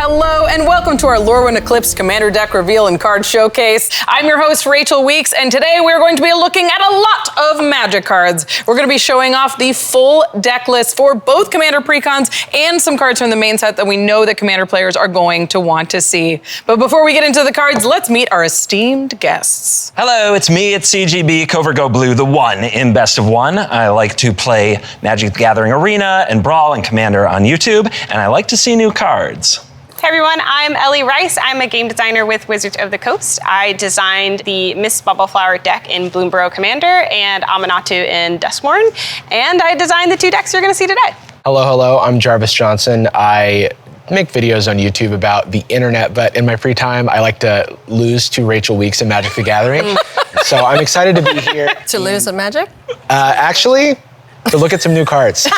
Hello and welcome to our Lorwyn Eclipsed Commander deck reveal and card showcase. I'm your host, Rachel Weeks, and today we're going to be looking at a lot of Magic cards. We're going to be showing off the full deck list for both Commander precons and some cards from the main set that we know that Commander players are going to want to see. But before we get into the cards, let's meet our esteemed guests. Hello, it's me at CGB, CovertGoBlue, the one in Best of One. I like to play Magic the Gathering Arena and Brawl and Commander on YouTube, and I like to see new cards. Hey everyone, I'm Ellie Rice. I'm a game designer with Wizards of the Coast. I designed the Miss Bubbleflower deck in Bloomborough Commander and Amanatu in Duskmourn, and I designed the two decks you're going to see today. Hello, I'm Jarvis Johnson. I make videos on YouTube about the internet, but in my free time, I like to lose to Rachel Weeks in Magic the Gathering. So I'm excited to be here. To lose at Magic? Actually, to look at some new cards.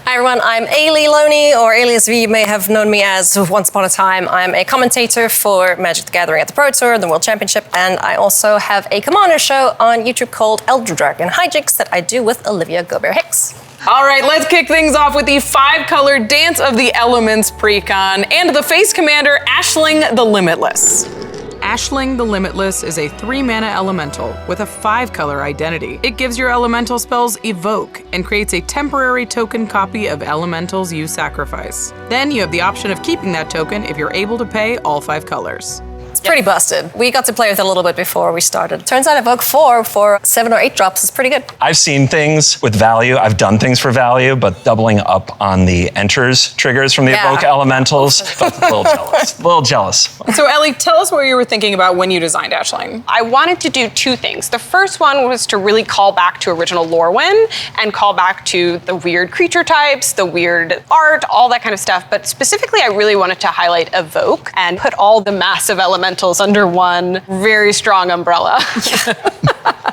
Hi everyone, I'm Eilidh Lonie, or Alias V, you may have known me as once upon a time. I'm a commentator for Magic the Gathering at the Pro Tour, the World Championship, and I also have a Commander show on YouTube called Elder Dragon Hijinks that I do with Olivia Gobert-Hicks. All right, let's kick things off with the 5-color Dance of the Elements precon and the face commander Ashling the Limitless. Ashling the Limitless is a 3-mana elemental with a 5-color identity. It gives your elemental spells Evoke and creates a temporary token copy of elementals you sacrifice. Then you have the option of keeping that token if you're able to pay all 5 colors. It's pretty busted. We got to play with it a little bit before we started. Turns out Evoke 4 for 7 or 8 drops is pretty good. I've seen things with value. I've done things for value, but doubling up on the enters triggers from the Evoke elementals, felt a little jealous. A little jealous. So Ellie, tell us what you were thinking about when you designed Ashling. I wanted to do two things. The first one was to really call back to original Lorwyn and call back to the weird creature types, the weird art, all that kind of stuff. But specifically, I really wanted to highlight Evoke and put all the massive elementals under one very strong umbrella.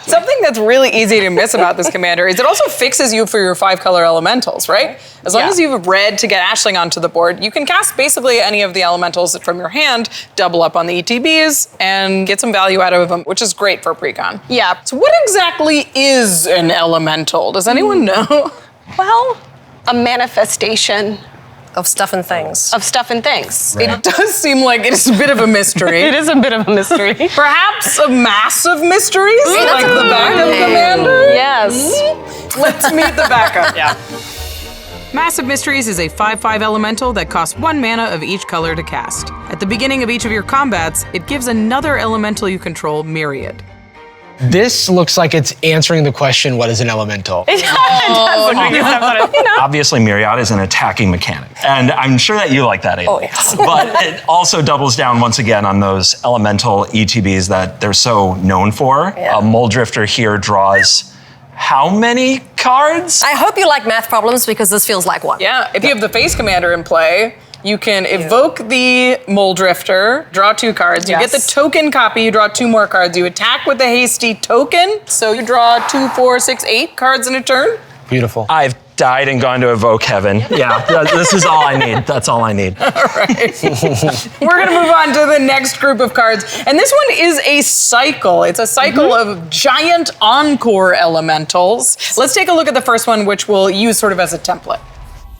Something that's really easy to miss about this commander is it also fixes you for your 5-color elementals, right? As long as you have red to get Ashling onto the board, you can cast basically any of the elementals from your hand, double up on the ETBs, and get some value out of them, which is great for precon. Yeah. So what exactly is an elemental? Does anyone know? Well, a manifestation Of stuff and things. of stuff and things. Right. It does seem like it is a bit of a mystery. It is a bit of a mystery. Perhaps a massive mystery, like the backup commander? Yes. Let's meet the backup. Yeah. Massive Mysteries is a 5/5 elemental that costs 1 mana of each color to cast. At the beginning of each of your combats, it gives another elemental you control Myriad. This looks like it's answering the question, what is an elemental? It does look like it's definitely, you know. Obviously, Myriad is an attacking mechanic, and I'm sure that you like that, Eilidh. Oh, yes. But it also doubles down once again on those elemental ETBs that they're so known for. Yeah. Muldrifter here draws how many cards? I hope you like math problems because this feels like one. Yeah, if you have the face commander in play, you can evoke the Muldrifter, draw 2 cards. You get the token copy, you draw 2 more cards. You attack with the hasty token, so you draw 2, 4, 6, 8 cards in a turn. Beautiful. I've died and gone to evoke heaven. Yeah, this is all I need. That's all I need. All right. We're gonna move on to the next group of cards. And this one is a cycle. It's a cycle of giant encore elementals. Let's take a look at the first one, which we'll use sort of as a template.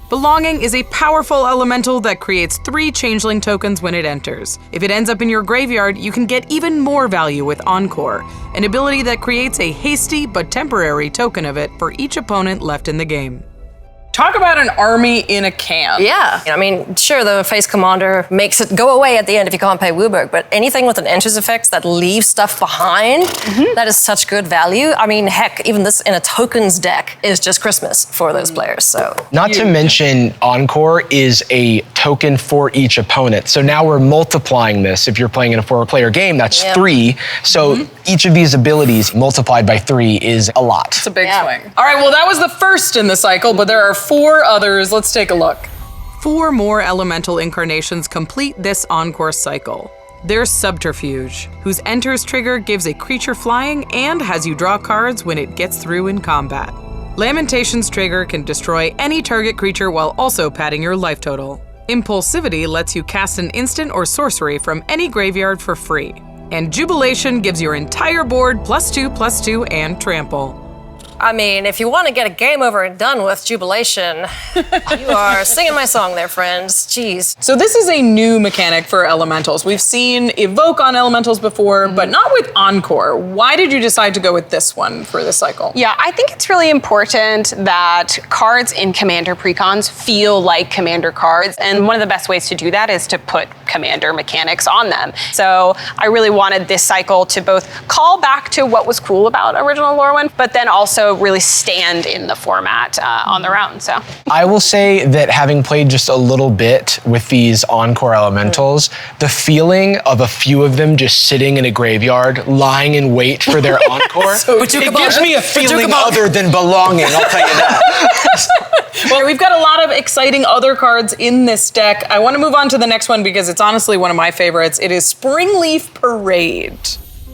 Belonging is a powerful elemental that creates 3 changeling tokens when it enters. If it ends up in your graveyard, you can get even more value with Encore, an ability that creates a hasty but temporary token of it for each opponent left in the game. Talk about an army in a can. Yeah, I mean, sure, the face commander makes it go away at the end if you can't pay Wooburg, but anything with an enters effect that leaves stuff behind, that is such good value. I mean, heck, even this in a tokens deck is just Christmas for those players, so. Not to mention, Encore is a token for each opponent. So now we're multiplying this. If you're playing in a 4-player game, that's 3. So each of these abilities multiplied by 3 is a lot. It's a big swing. All right, well, that was the first in the cycle, but there are 4 others. Let's take a look. 4 more elemental incarnations complete this Encore cycle. There's Subterfuge, whose enters trigger gives a creature flying and has you draw cards when it gets through in combat. Lamentation's trigger can destroy any target creature while also padding your life total. Impulsivity lets you cast an instant or sorcery from any graveyard for free. And Jubilation gives your entire board +2/+2 and trample. I mean, if you want to get a game over and done with Jubilation, you are singing my song there, friends. Jeez. So this is a new mechanic for elementals. We've seen Evoke on elementals before, but not with Encore. Why did you decide to go with this one for this cycle? Yeah, I think it's really important that cards in Commander precons feel like Commander cards, and one of the best ways to do that is to put Commander mechanics on them. So I really wanted this cycle to both call back to what was cool about original Lorwyn, but then also really stand in the format on their own. So I will say that having played just a little bit with these Encore elementals, the feeling of a few of them just sitting in a graveyard, lying in wait for their Encore, it gives me a feeling other than belonging, I'll tell you that. Well, we've got a lot of exciting other cards in this deck. I want to move on to the next one because it's honestly one of my favorites. It is Springleaf Parade.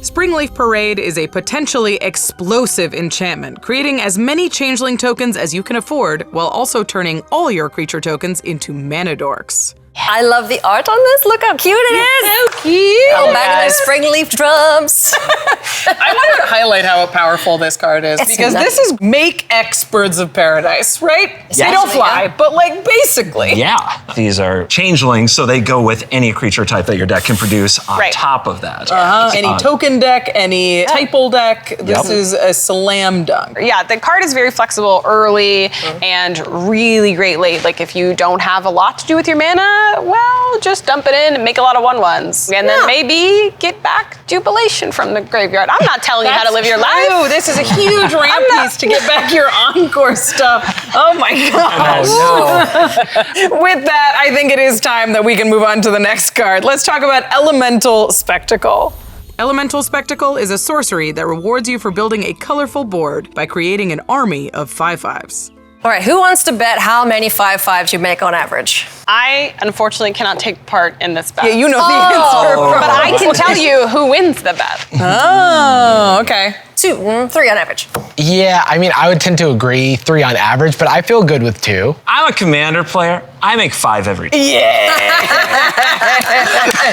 Springleaf Parade is a potentially explosive enchantment, creating as many changeling tokens as you can afford, while also turning all your creature tokens into mana dorks. I love the art on this. Look how cute it is. So cute! Oh, back in those Springleaf drums. I wanted to highlight how powerful this card is, It's because nuts. this is make X Birds of Paradise, right? They don't Essentially, fly, yeah. but like basically. Yeah. These are changelings, so they go with any creature type that your deck can produce on Right. top of that. Any token deck, any typal deck, this is a slam dunk. yeah, the card is very flexible early and really great late. Like if you don't have a lot to do with your mana, well, just dump it in and make a lot of 1/1s. And then maybe get back Jubilation from the graveyard. I'm not telling you how to live your life. Oh, this is a huge ramp piece to get back your Encore stuff. Oh my gosh. With that, I think it is time that we can move on to the next card. Let's talk about Elemental Spectacle. Elemental Spectacle is a sorcery that rewards you for building a colorful board by creating an army of 5/5s. All right, who wants to bet how many 5/5s you make on average? I unfortunately cannot take part in this bet. Yeah, you know the answer. But I can tell you who wins the bet. Oh, okay. 2, 3 on average. Yeah, I mean, I would tend to agree 3 on average, but I feel good with 2. I'm a Commander player. I make 5 every time. Yeah.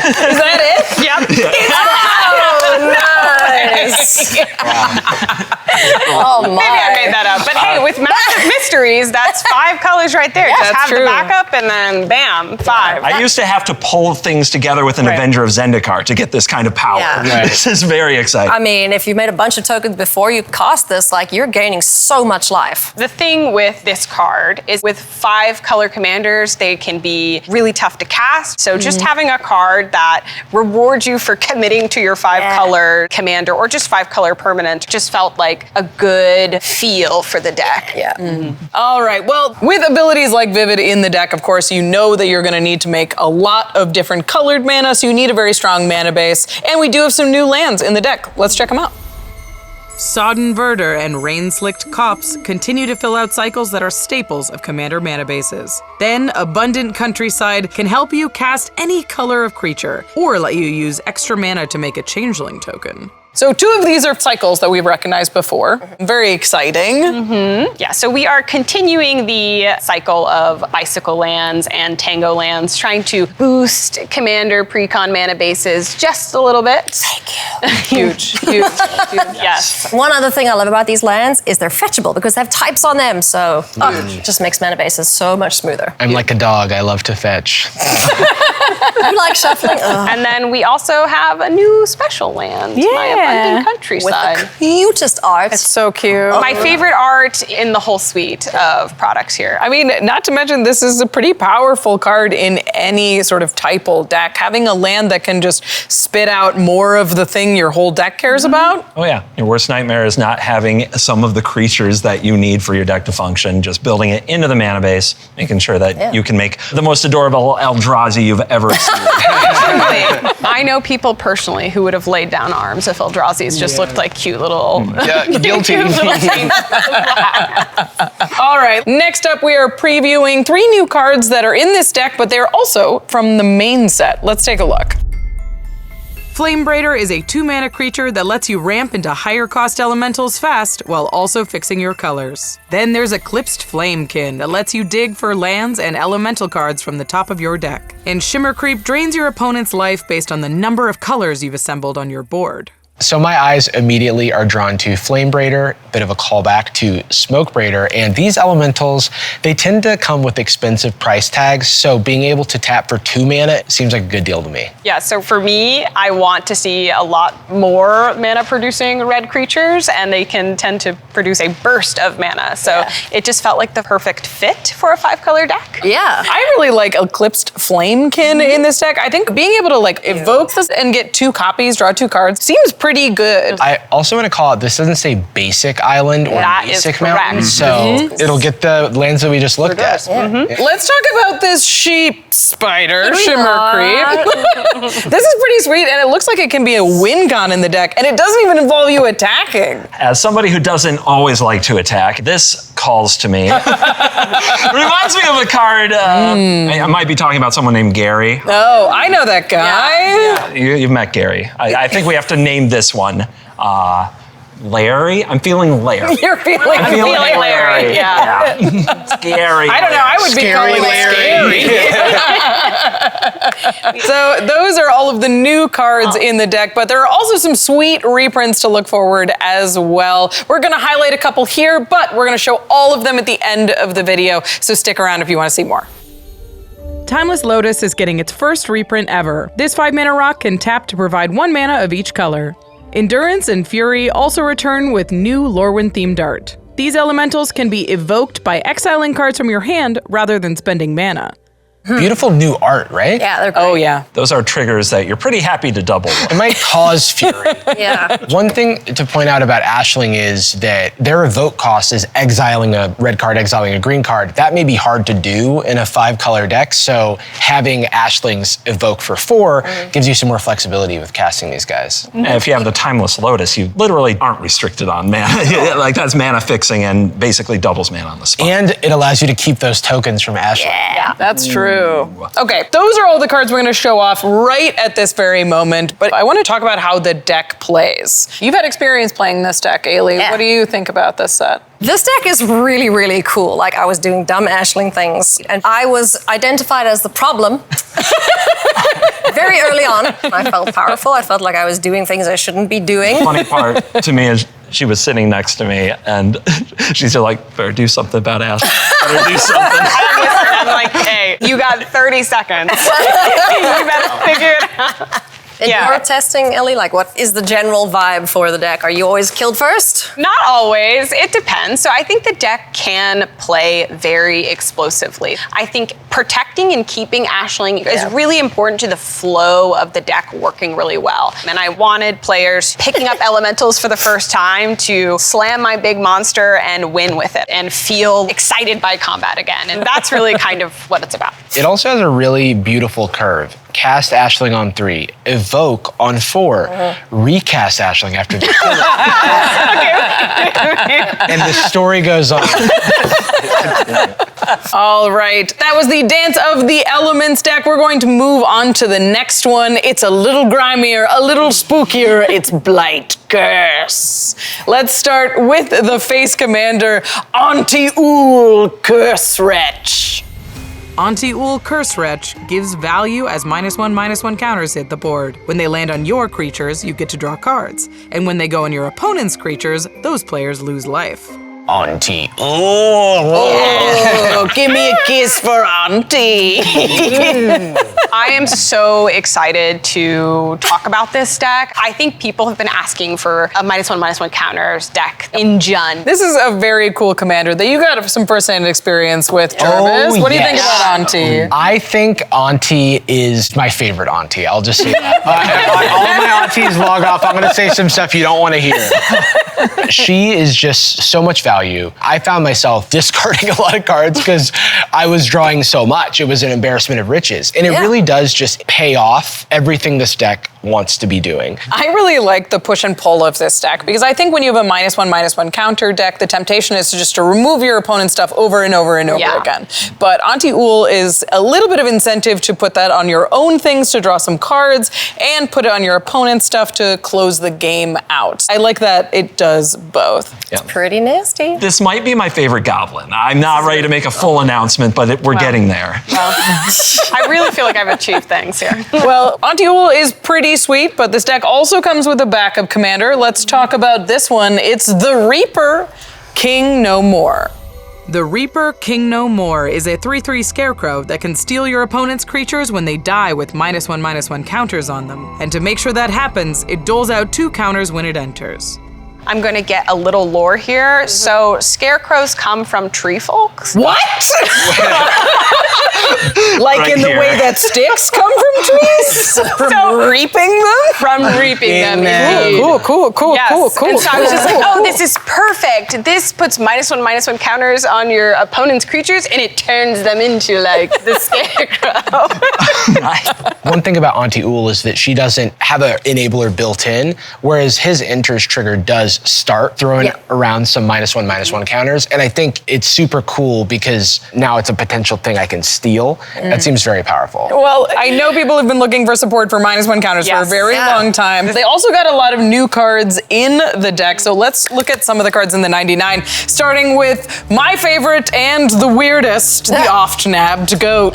Is that it? Yep. Oh, nice. Oh, my. Maybe I made that up. But hey, with Massive Mysteries, that's 5 colors right there. Just that's have true. the backup and then bam, 5. I used to have to pull things together with an Right. Avenger of Zendikar to get this kind of power. Yeah. Right. This is very exciting. I mean, if you made a bunch of tokens before you cost this, like, you're gaining so much life. The thing with this card is with 5 color commanders, they can be really tough to cast. So just having a card that rewards you for committing to your 5 color commander or just 5 color permanent just felt like a good feel for the deck. Yeah. All right. Well, with abilities like Vivid in the deck, of course, you know that you're going to need to make a lot of different colored mana, so you need a very strong mana base. And we do have some new lands in the deck. Let's check them out. Sodden Verdure and Rain-Slicked Copse continue to fill out cycles that are staples of Commander mana bases. Then, Abundant Countryside can help you cast any color of creature, or let you use extra mana to make a changeling token. So 2 of these are cycles that we've recognized before. Very exciting. Yeah, so we are continuing the cycle of bicycle lands and tango lands, trying to boost commander precon mana bases just a little bit. Thank you. Huge, huge, huge. Yes. One other thing I love about these lands is they're fetchable because they have types on them, so it just makes mana bases so much smoother. I'm like a dog, I love to fetch. You like shuffling? Ugh. And then we also have a new special land, my Abundant With Countryside. the cutest art. So cute. My favorite art in the whole suite of products here. I mean, not to mention, this is a pretty powerful card in any sort of typal deck. Having a land that can just spit out more of the thing your whole deck cares about. Oh yeah, your worst nightmare is not having some of the creatures that you need for your deck to function, just building it into the mana base, making sure that you can make the most adorable Eldrazi you've ever seen. I know people personally who would have laid down arms if Eldrazi's just looked like cute little... Yeah, guilty. cute little things. All right, next up we are previewing 3 new cards that are in this deck, but they're also from the main set. Let's take a look. Flamebraider is a 2-mana creature that lets you ramp into higher cost elementals fast while also fixing your colors. Then there's Eclipsed Flamekin that lets you dig for lands and elemental cards from the top of your deck. And Shimmer Creep drains your opponent's life based on the number of colors you've assembled on your board. So my eyes immediately are drawn to Flame Braider, bit of a callback to Smoke Braider, and these elementals, they tend to come with expensive price tags, so being able to tap for 2 mana seems like a good deal to me. Yeah, so for me, I want to see a lot more mana producing red creatures, and they can tend to produce a burst of mana. So it just felt like the perfect fit for a 5-color deck. Yeah. I really like Eclipsed Flamekin in this deck. I think being able to like evoke this and get 2 copies, draw 2 cards, seems pretty good. I also want to call out, this doesn't say basic island or That is basic correct. mountain, so it'll get the lands that we just looked at. Let's talk about this sheep spider, Shimmer are. Creep. This is pretty sweet, and it looks like it can be a win con in the deck, and it doesn't even involve you attacking. As somebody who doesn't always like to attack, this calls to me. Reminds me of a card. I might be talking about someone named Gary. Oh, I know that guy. You've met Gary. I think we have to name this one. Larry? I'm feeling Larry. You're feeling, I'm feeling Larry. Yeah. Scary. I don't know. I would be calling it scary. So those are all of the new cards in the deck, but there are also some sweet reprints to look forward as well. We're going to highlight a couple here, but we're going to show all of them at the end of the video, so stick around if you want to see more. Timeless Lotus is getting its first reprint ever. This 5-mana rock can tap to provide 1 mana of each color. Endurance and Fury also return with new Lorwyn-themed art. These elementals can be evoked by exiling cards from your hand rather than spending mana. Beautiful new art, right? Yeah, they're great. Oh yeah. Those are triggers that you're pretty happy to double. It might cause fury. Yeah. One thing to point out about Ashling is that their evoke cost is exiling a red card, exiling a green card. That may be hard to do in a 5-color deck, so having Ashling's evoke for 4 gives you some more flexibility with casting these guys. And if you have the Timeless Lotus, you literally aren't restricted on mana. Like that's mana fixing and basically doubles mana on the spot. And it allows you to keep those tokens from Ashling. Yeah. That's true. Okay, those are all the cards we're going to show off right at this very moment, but I want to talk about how the deck plays. You've had experience playing this deck, Eilidh. Yeah. What do you think about this set? This deck is really, really cool. Like, I was doing dumb Ashling things, and I was identified as the problem very early on. I felt powerful. I felt like I was doing things I shouldn't be doing. Funny part to me is she was sitting next to me and she's like, better do something about Ash. Better do something. I'm like, hey, you got 30 seconds. You better figure it out. In your testing, Ellie, like, what is the general vibe for the deck? Are you always killed first? Not always. It depends. So I think the deck can play very explosively. I think protecting and keeping Ashling is really important to the flow of the deck working really well. And I wanted players picking up elementals for the first time to slam my big monster and win with it and feel excited by combat again. And that's really kind of what it's about. It also has a really beautiful curve. Cast Ashling on 3, evoke on 4, recast Ashling after the and the story goes on. All right, that was the Dance of the Elements deck. We're going to move on to the next one. It's a little grimier, a little spookier. It's Blight Curse. Let's start with the face commander, Anti-Ul Curse Wretch. Anti-Ul Curse Wretch gives value as -1/-1 counters hit the board. When they land on your creatures, you get to draw cards. And when they go on your opponent's creatures, those players lose life. Auntie. Oh, give me a kiss for Auntie. I am so excited to talk about this deck. I think people have been asking for a -1/-1 counters deck in Jund. This is a very cool commander that you got some first-hand experience with, Jarvis. Oh, What do you think yes. about Auntie? I think Auntie is my favorite Auntie. I'll just say that. All my aunties log off. I'm going to say some stuff you don't want to hear. She is just so much value. I found myself discarding a lot of cards because I was drawing so much. It was an embarrassment of riches. And it really does just pay off everything this deck wants to be doing. I really like the push and pull of this deck because I think when you have a -1/-1 counter deck, the temptation is to remove your opponent's stuff over and over and over again. But Anti-Ul is a little bit of incentive to put that on your own things to draw some cards and put it on your opponent's stuff to close the game out. I like that it does both. Yeah. Pretty nasty. This might be my favorite goblin. I'm not ready to make a full announcement, but we're getting there. Well, I really feel like I've achieved things here. Well, Anti-Ul is pretty pretty sweet, but this deck also comes with a backup commander. Let's talk about this one. It's the Reaper, King No More. The Reaper, King No More is a 3/3 scarecrow that can steal your opponent's creatures when they die with -1/-1 counters on them. And to make sure that happens, it doles out 2 counters when it enters. I'm going to get a little lore here. So scarecrows come from tree folks. What? Like Right in the here. way that sticks come from trees? From reaping them? From reaping them. Amen. indeed. Cool. Yes. And so I was just like, oh, this is perfect. This puts -1/-1 counters on your opponent's creatures, and it turns them into like the scarecrow. One thing about Auntie Ool is that she doesn't have an enabler built in, whereas his enters trigger does start throwing around some -1/-1 counters. And I think it's super cool because now it's a potential thing I can steal. That seems very powerful. Well, I know people have been looking for support for -1 counters for a Yes. very long time. They also got a lot of new cards in the deck, so let's look at some of the cards in the 99, starting with my favorite and the weirdest, the Oft-Nabbed Goat.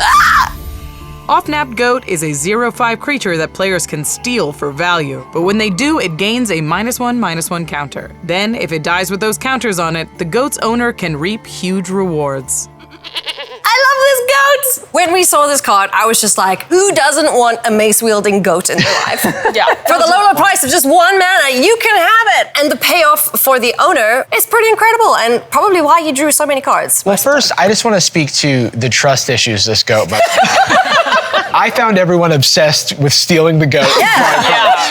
Off-Nabbed Goat is a 0/5 creature that players can steal for value, but when they do, it gains a -1/-1 counter. Then, if it dies with those counters on it, the goat's owner can reap huge rewards. I love this goat! When we saw this card, I was just like, who doesn't want a mace-wielding goat in their life? Yeah. For the lower price of just 1 mana, you can have it! And the payoff for the owner is pretty incredible, and probably why you drew so many cards. Well, first, I just want to speak to the trust issues this goat must have. I found everyone obsessed with stealing the goat. Yeah.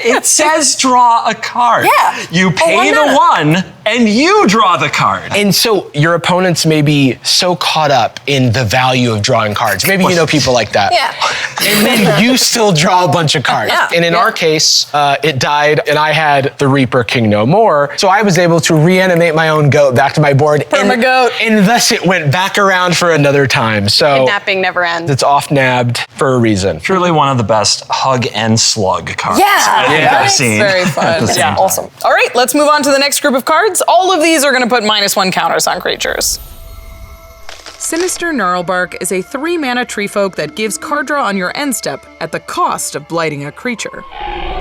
It says draw a card. Yeah. You pay one the mana. 1 and you draw the card. And so your opponents may be so caught up in the value of drawing cards. Maybe you know people like that. Yeah. And then you still draw a bunch of cards. Yeah. And in our case, it died and I had the Reaper King No More. So I was able to reanimate my own goat back to my board. Perma-goat. And thus it went back around for another time. So Kidnapping never ends. it's off-nabbed for a reason. Truly one of the best hug and slug cards Yeah. I think Yeah. I've seen. Very fun. at the same time. Awesome. All right, let's move on to the next group of cards. All of these are going to put -1 counters on creatures. Sinister Gnarlbark is a 3-mana tree folk that gives card draw on your end step at the cost of blighting a creature.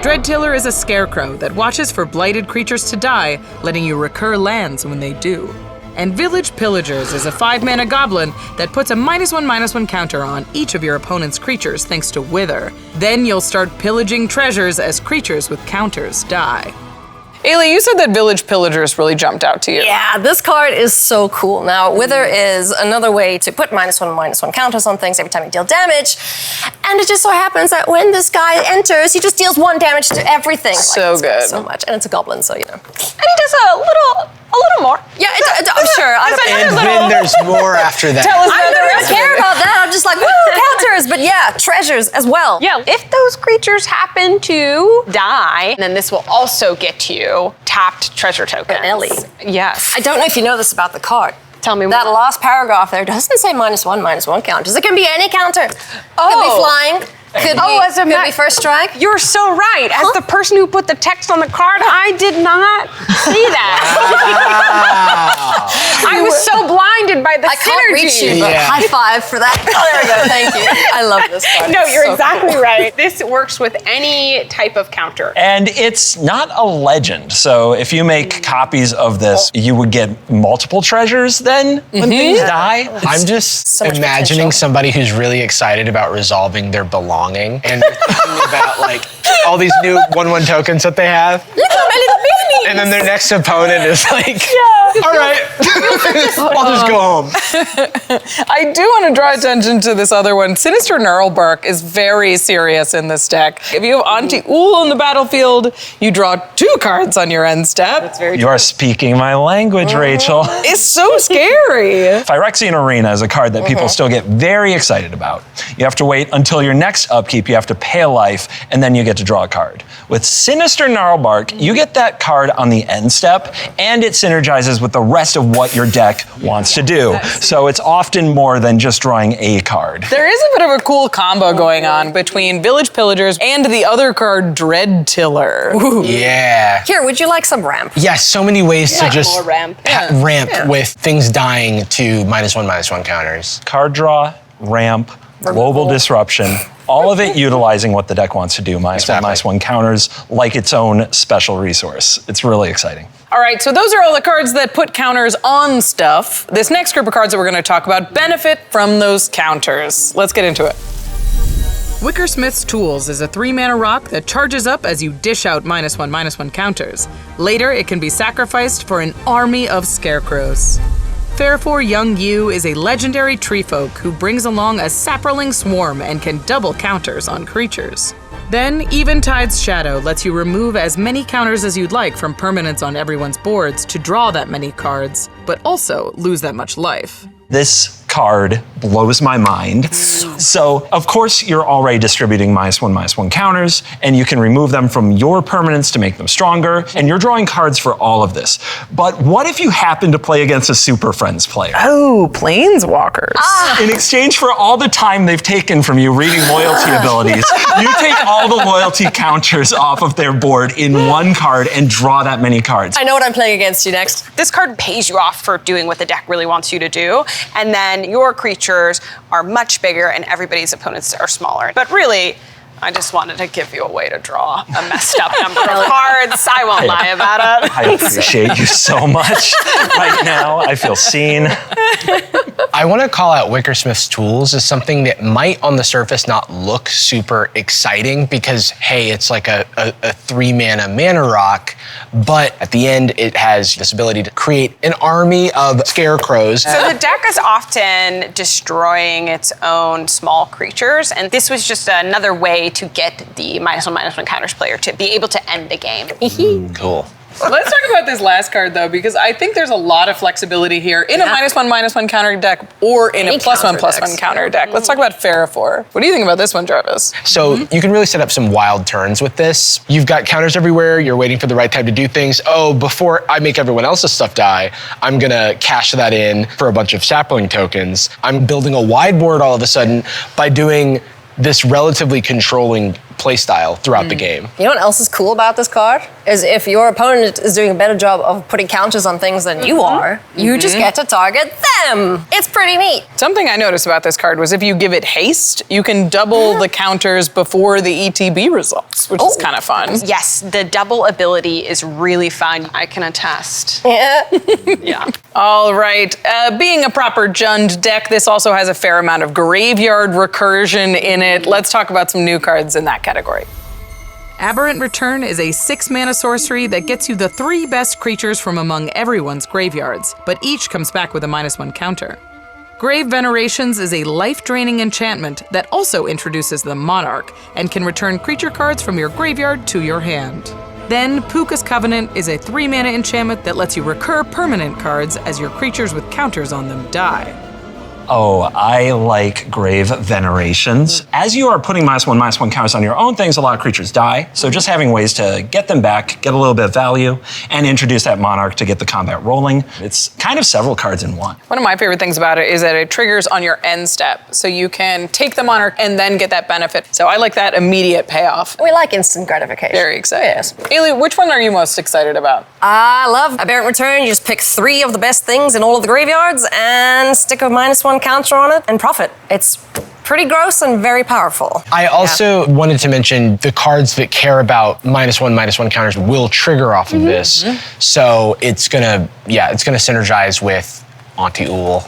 Dreadtiller is a scarecrow that watches for blighted creatures to die, letting you recur lands when they do. And Village Pillagers is a 5-mana goblin that puts a -1/-1 counter on each of your opponent's creatures thanks to Wither. Then you'll start pillaging treasures as creatures with counters die. Eilidh, you said that Village Pillagers really jumped out to you. Yeah, this card is so cool. Now, Wither is another way to put -1/-1 counters on things every time you deal damage. And it just so happens that when this guy enters, he just deals 1 damage to everything. So this card good. so much. And it's a goblin, so you know. And he does a little more. Yeah, I'm sure. I don't And then there's more after that. I don't really care about that. I'm just like, woo, counters. But yeah, treasures as well. Yeah, if those creatures happen to die, then this will also get you tapped treasure tokens. Ellie. Yes. I don't know if you know this about the card. Tell me That more. last paragraph there doesn't say -1/-1 counters. It can be any counter. Could be Oh. flying. Could be, as a could be first strike. You're so right. As the person who put the text on the card, I did not see that. I was so blinded by the I can't synergy. reach you, but Yeah. high five for that. Oh, there we go. Thank you. I love this card. No, It's you're so exactly cool. right. This works with any type of counter. And it's not a legend. So if you make copies of this, you would get multiple treasures then when things die. I'm just so much imagining potential. somebody who's really excited about resolving their belonging and they're thinking about like all these new 1/1 tokens that they have. Look at my little beanie. And then their next opponent is like, all right, I'll just go home. I do want to draw attention to this other one. Sinister Gnarlbark is very serious in this deck. If you have Auntie Ool on the battlefield, you draw 2 cards on your end step. You are speaking my language, Rachel. It's so scary. Phyrexian Arena is a card that people still get very excited about. You have to wait until your next upkeep, you have to pay a life, and then you get to draw a card. With Sinister Gnarlbark, you get that card on the end step, and it synergizes with the rest of what your deck wants to do. So it's often more than just drawing a card. There is a bit of a cool combo going on between Village Pillagers and the other card, Dreadtiller. Yeah. Here, would you like some ramp? Yes, so many ways to just more ramp. ramp with things dying to -1/-1 counters. Card draw, ramp, global disruption. All of it utilizing what the deck wants to do, -1/-1 counters, like its own special resource. It's really exciting. All right, so those are all the cards that put counters on stuff. This next group of cards that we're going to talk about benefit from those counters. Let's get into it. Wickersmith's Tools is a 3-mana rock that charges up as you dish out -1/-1 counters. Later, it can be sacrificed for an army of scarecrows. Fairfor Young Yu is a legendary treefolk who brings along a sapperling swarm and can double counters on creatures. Then, Eventide's Shadow lets you remove as many counters as you'd like from permanents on everyone's boards to draw that many cards, but also lose that much life. This card blows my mind. So, of course, you're already distributing -1/-1 counters, and you can remove them from your permanents to make them stronger, and you're drawing cards for all of this. But what if you happen to play against a Super Friends player? Oh, Planeswalkers. In exchange for all the time they've taken from you reading loyalty abilities, you take all the loyalty counters off of their board in one card and draw that many cards. I know what I'm playing against you next. This card pays you off for doing what the deck really wants you to do, and then your creatures are much bigger and everybody's opponents are smaller. But really, I just wanted to give you a way to draw a messed up number of cards. I won't lie about it. I appreciate you so much right now. I feel seen. I want to call out Wickersmith's Tools as something that might on the surface not look super exciting because, hey, it's like a 3-mana mana rock, but at the end it has this ability to create an army of scarecrows. So the deck is often destroying its own small creatures, and this was just another way to get the -1/-1 counters player to be able to end the game. Cool. Let's talk about this last card, though, because I think there's a lot of flexibility here in a -1/-1 counter deck or in a +1/+1 counter deck. Let's talk about Fairfor. What do you think about this one, Jarvis? So you can really set up some wild turns with this. You've got counters everywhere. You're waiting for the right time to do things. Oh, before I make everyone else's stuff die, I'm going to cash that in for a bunch of sapling tokens. I'm building a wide board all of a sudden by doing this relatively controlling playstyle throughout the game. You know what else is cool about this card? Is if your opponent is doing a better job of putting counters on things than you are, you just get to target them. It's pretty neat. Something I noticed about this card was if you give it haste, you can double the counters before the ETB results, which is kind of fun. Yes, the double ability is really fun. I can attest. Yeah. Yeah. All right. Being a proper Jund deck, this also has a fair amount of graveyard recursion in it. Let's talk about some new cards in that category. Aberrant Return is a 6-mana sorcery that gets you the 3 best creatures from among everyone's graveyards, but each comes back with a -1 counter. Grave Venerations is a life-draining enchantment that also introduces the Monarch and can return creature cards from your graveyard to your hand. Then, Puka's Covenant is a 3-mana enchantment that lets you recur permanent cards as your creatures with counters on them die. Oh, I like Grave Venerations. As you are putting -1/-1 counters on your own things, a lot of creatures die. So just having ways to get them back, get a little bit of value, and introduce that Monarch to get the combat rolling. It's kind of several cards in one. One of my favorite things about it is that it triggers on your end step. So you can take the Monarch and then get that benefit. So I like that immediate payoff. We like instant gratification. Very excited. Yes. Eilidh, which one are you most excited about? I love Aberrant Return. You just pick 3 of the best things in all of the graveyards and stick a -1 counter on it and profit. It's pretty gross and very powerful. I also wanted to mention the cards that care about -1/-1 counters will trigger off of this. So it's gonna synergize with Auntie Ool,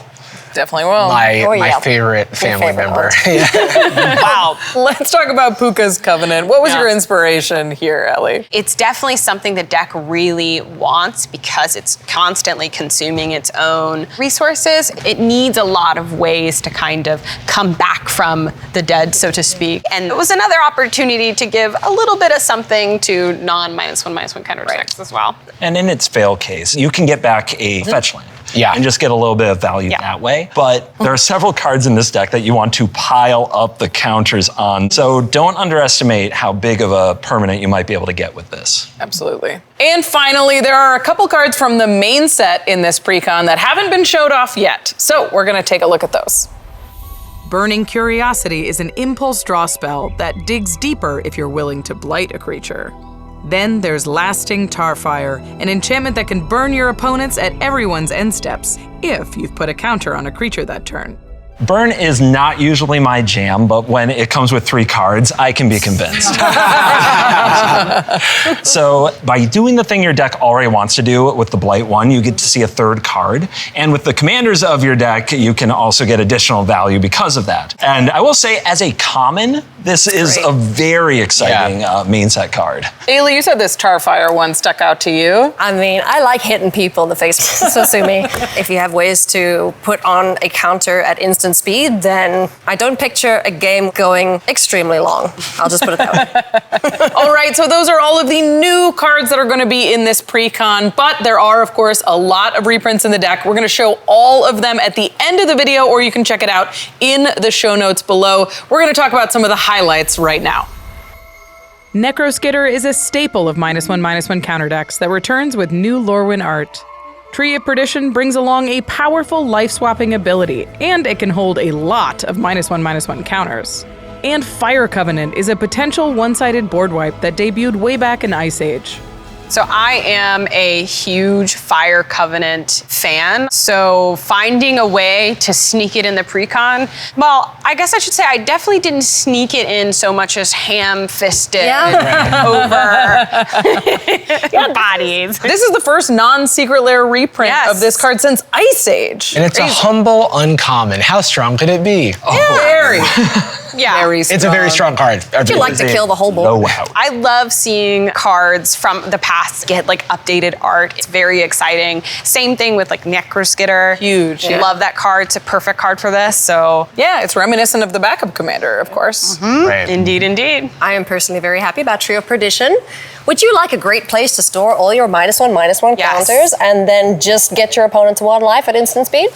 Definitely will. my favorite family member. Wow. Let's talk about Puka's Covenant. What was your inspiration here, Ellie? It's definitely something the deck really wants because it's constantly consuming its own resources. It needs a lot of ways to kind of come back from the dead, so to speak. And it was another opportunity to give a little bit of something to non-1/-1 counter decks as well. And in its fail case, you can get back a fetch land. Yeah. And just get a little bit of value that way. But there are several cards in this deck that you want to pile up the counters on. So don't underestimate how big of a permanent you might be able to get with this. Absolutely. And finally, there are a couple cards from the main set in this precon that haven't been showed off yet. So we're going to take a look at those. Burning Curiosity is an impulse draw spell that digs deeper if you're willing to blight a creature. Then there's Lasting Tarfire, an enchantment that can burn your opponents at everyone's end steps, if you've put a counter on a creature that turn. Burn is not usually my jam, but when it comes with 3 cards, I can be convinced. So by doing the thing your deck already wants to do with the Blight one, you get to see a 3rd card. And with the commanders of your deck, you can also get additional value because of that. And I will say, as a common, this is a very exciting main set card. Eilidh, you said this Tarfire one stuck out to you. I mean, I like hitting people in the face, so sue me. If you have ways to put on a counter at instant speed, then I don't picture a game going extremely long. I'll just put it that way. All right, so those are all of the new cards that are going to be in this pre-con, but there are, of course, a lot of reprints in the deck. We're going to show all of them at the end of the video, or you can check it out in the show notes below. We're going to talk about some of the highlights right now. Necroskitter is a staple of -1/-1 counter decks that returns with new Lorwyn art. Tree of Perdition brings along a powerful life-swapping ability, and it can hold a lot of -1/-1 counters. And Fire Covenant is a potential one-sided board wipe that debuted way back in Ice Age. So I am a huge Fire Covenant fan. So finding a way to sneak it in the pre-con, well, I guess I should say I definitely didn't sneak it in so much as ham-fisted over your bodies. This is the first non-Secret Lair reprint of this card since Ice Age. And it's a humble uncommon. How strong could it be? Very. Yeah. Very It's a very strong card. Would you like to kill the whole board? Oh, wow. I love seeing cards from the past get like updated art. It's very exciting. Same thing with like Necroskitter. Huge. Yeah. Love that card. It's a perfect card for this. So Yeah, it's reminiscent of the backup commander, of course. Right. indeed, indeed. I am personally very happy about Tree of Perdition. Would you like a great place to store all your -1/-1 Yes. counters and then just get your opponent to 1 life at instant speed?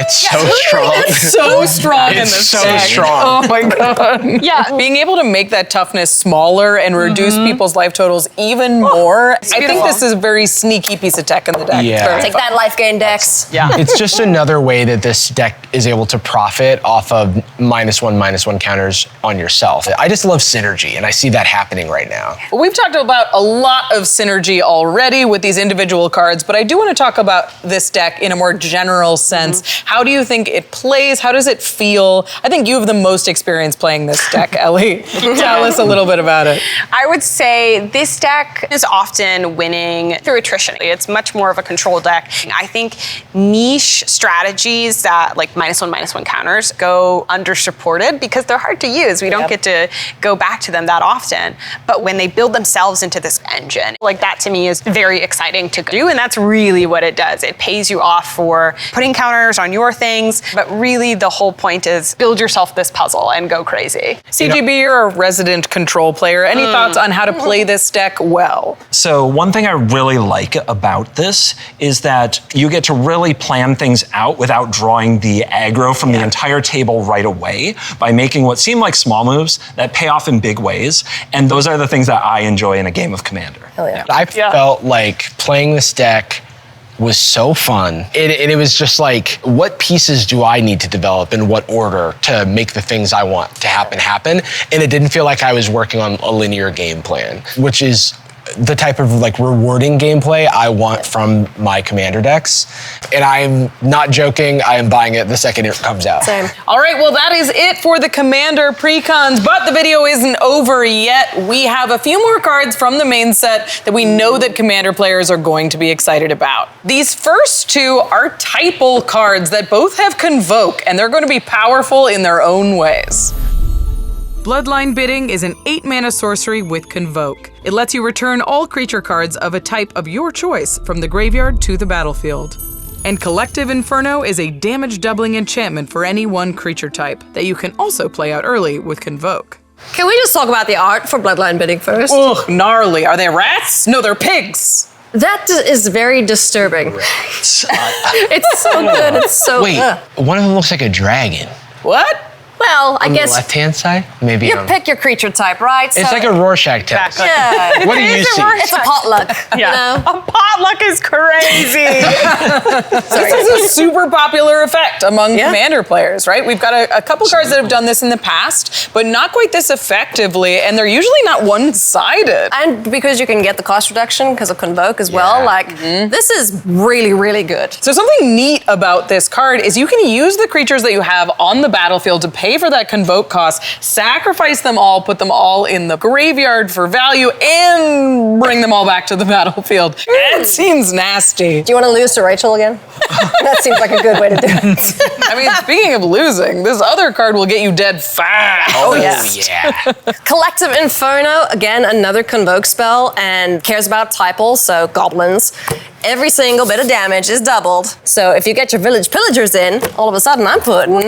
It's so strong. It's so strong in It's this so deck. strong. Oh my god. Yeah. Being able to make that toughness smaller and reduce people's life totals even more. I think beautiful. this is a very sneaky piece of tech in the deck. Yeah. Very Take fun. that life gain, Dex. Yeah. It's just another way that this deck is able to profit off of -1/-1 counters on yourself. I just love synergy, and I see that happening right now. We've talked about a lot of synergy already with these individual cards, but I do want to talk about this deck in a more general sense. How do you think it plays? How does it feel? I think you have the most experience playing this deck, Ellie. Tell us a little bit about it. I would say this deck is often winning through attrition. It's much more of a control deck. I think niche strategies that like -1/-1 counters go under-supported because they're hard to use. We don't get to go back to them that often. But when they build themselves into this engine, like that to me is very exciting to do. And that's really what it does. It pays you off for putting counters on your things, but really the whole point is build yourself this puzzle and go crazy. CGB, you're a resident control player. Any thoughts on how to play this deck well? So one thing I really like about this is that you get to really plan things out without drawing the aggro from the entire table right away by making what seem like small moves that pay off in big ways. And those are the things that I enjoy in a game of Commander. Hell yeah. I felt like playing this deck was so fun. It was just like, what pieces do I need to develop in what order to make the things I want to happen? And it didn't feel like I was working on a linear game plan, which is the type of like rewarding gameplay I want from my Commander decks. And I'm not joking, I am buying it the second it comes out. Same. All right, well, that is it for the Commander precons, but the video isn't over yet. We have a few more cards from the main set that we know that Commander players are going to be excited about. These first two are typal cards that both have Convoke, and they're going to be powerful in their own ways. Bloodline Bidding is an 8-mana sorcery with Convoke. It lets you return all creature cards of a type of your choice from the graveyard to the battlefield. And Collective Inferno is a damage-doubling enchantment for any one creature type that you can also play out early with Convoke. Can we just talk about the art for Bloodline Bidding first? Ugh, gnarly. Are they rats? No, they're pigs. That is very disturbing. It's so good. It's so Wait, one of them looks like a dragon. What? Well, I On guess the left-hand side? Maybe you pick your creature type, right? It's like a Rorschach test. Exactly. Yeah. What do you see? It's a potluck. You know? A potluck is crazy. This is a super popular effect among Commander players, right? We've got a couple cards that have done this in the past, but not quite this effectively, and they're usually not one-sided. And because you can get the cost reduction because of convoke as well, like this is really, really good. So something neat about this card is you can use the creatures that you have on the battlefield to pay for that convoke cost, sacrifice them all, put them all in the graveyard for value, and bring them all back to the battlefield. It seems nasty. Do you want to lose to Rachel again? That seems like a good way to do it. I mean, speaking of losing, this other card will get you dead fast. Oh, yeah. Collective Inferno, again, another convoke spell, and cares about typal, so goblins. Every single bit of damage is doubled. So if you get your village pillagers in, all of a sudden I'm putting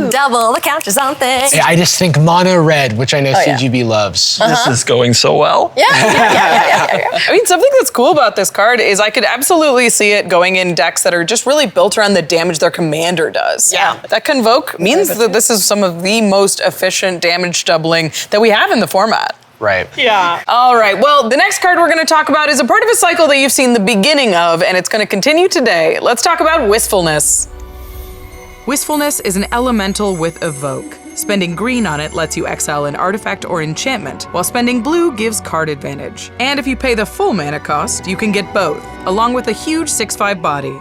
double the counters on things. Yeah, I just think mono red, which I know CGB loves. This is going so well. Yeah. I mean, something that's cool about this card is I could absolutely see it going in decks that are just really built around the damage their commander does. Yeah. That convoke means that this is some of the most efficient damage doubling that we have in the format. Right. Yeah. All right, well, the next card we're going to talk about is a part of a cycle that you've seen the beginning of, and it's going to continue today. Let's talk about Wistfulness. Wistfulness is an elemental with Evoke. Spending green on it lets you exile an artifact or enchantment, while spending blue gives card advantage. And if you pay the full mana cost, you can get both, along with a huge 6/5 body.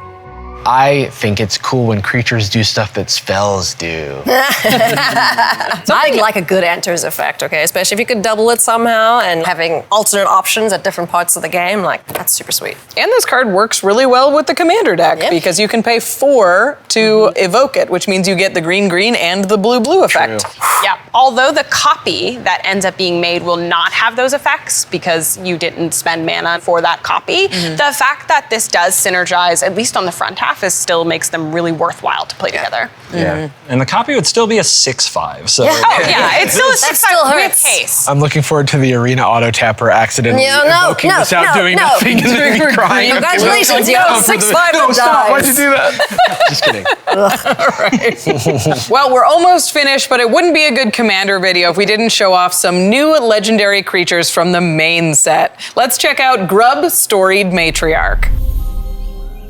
I think it's cool when creatures do stuff that spells do. I like a good enters effect, okay? Especially if you could double it somehow and having alternate options at different parts of the game, like that's super sweet. And this card works really well with the commander deck because you can pay 4 to evoke it, which means you get the green and the blue effect. Yeah. Although the copy that ends up being made will not have those effects because you didn't spend mana for that copy, the fact that this does synergize, at least on the front half, still makes them really worthwhile to play together. Yeah. And the copy would still be a 6/5. So Oh yeah, it's still a 6/5 still with hurts. case. I'm looking forward to the arena auto tapper accidentally invoking without doing nothing and then me crying. Congratulations, you have 6/5 No, stop, why'd you dies. do that? Just kidding. Well, we're almost finished, but it wouldn't be a good commander video if we didn't show off some new legendary creatures from the main set. Let's check out Grub Storied Matriarch.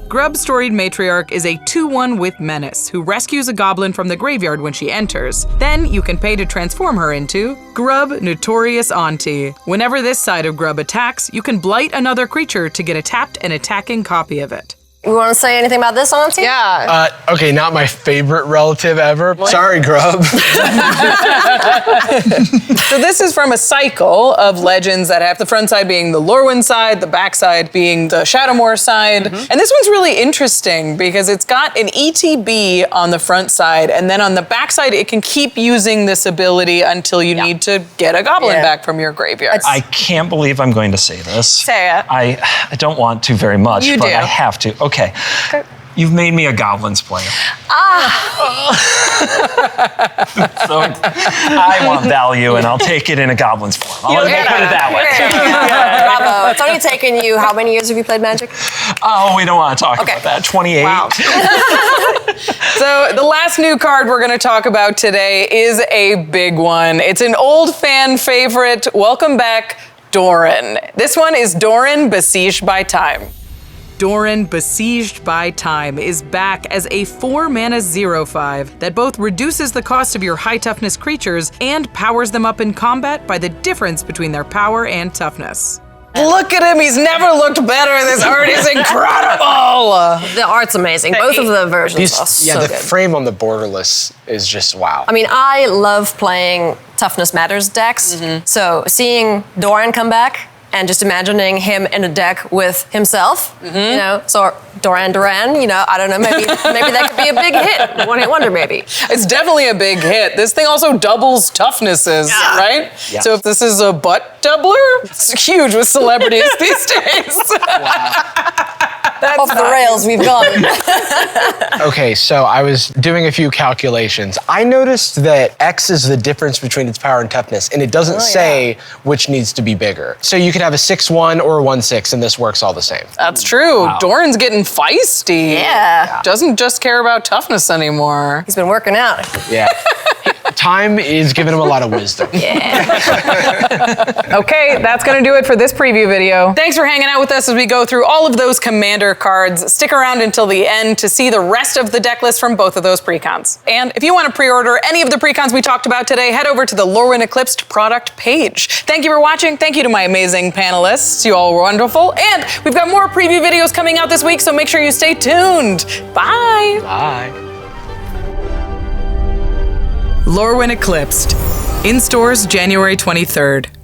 Grub Storied Matriarch is a 2/1 with Menace, who rescues a goblin from the graveyard when she enters. Then you can pay to transform her into Grub Notorious Auntie. Whenever this side of Grub attacks, you can blight another creature to get a tapped and attacking copy of it. You want to say anything about this, Auntie? Yeah. Okay, not my favorite relative ever. Sorry, Grub. So this is from a cycle of legends that have the front side being the Lorwyn side, the back side being the Shadowmoor side. And this one's really interesting because it's got an ETB on the front side, and then on the back side, it can keep using this ability until you need to get a goblin back from your graveyard. I can't believe I'm going to say this. Say it. I don't want to very much, You but do. I have to. Okay. You've made me a goblins player. So I want value, and I'll take it in a goblins form. I'll put it that way. Bravo. It's only taken you, how many years have you played Magic? Oh, we don't want to talk about that. 28. Wow. So the last new card we're going to talk about today is a big one. It's an old fan favorite. Welcome back, Doran. This one is Doran Besieged by Time. Doran Besieged by Time is back as a 4-mana 0/5 that both reduces the cost of your high toughness creatures and powers them up in combat by the difference between their power and toughness. Look at him, he's never looked better. This art is incredible. The art's amazing. Both of the versions are so the good. frame on the borderless is just wow. I mean, I love playing Toughness Matters decks. So seeing Doran come back and just imagining him in a deck with himself, you know, so Duran, you know, I don't know, maybe that could be a big hit. One hit wonder, maybe. It's definitely a big hit. This thing also doubles toughnesses, right? Yeah. So if this is a butt doubler, it's huge with celebrities these days. That's Off the rails, we've gone. Okay, so I was doing a few calculations. I noticed that X is the difference between its power and toughness, and it doesn't say which needs to be bigger. So you could have a 6/1 or a 1/6, and this works all the same. That's true. Wow. Doran's getting feisty. Yeah. Doesn't just care about toughness anymore. He's been working out. Yeah. Time is giving him a lot of wisdom. Okay, that's going to do it for this preview video. Thanks for hanging out with us as we go through all of those commander cards. Stick around until the end to see the rest of the deck list from both of those precons. And if you want to pre-order any of the precons we talked about today, head over to the Lorwyn Eclipsed product page. Thank you for watching. Thank you to my amazing panelists. You all were wonderful. And we've got more preview videos coming out this week, so make sure you stay tuned. Bye. Bye. Lorwyn Eclipsed. In stores January 23rd.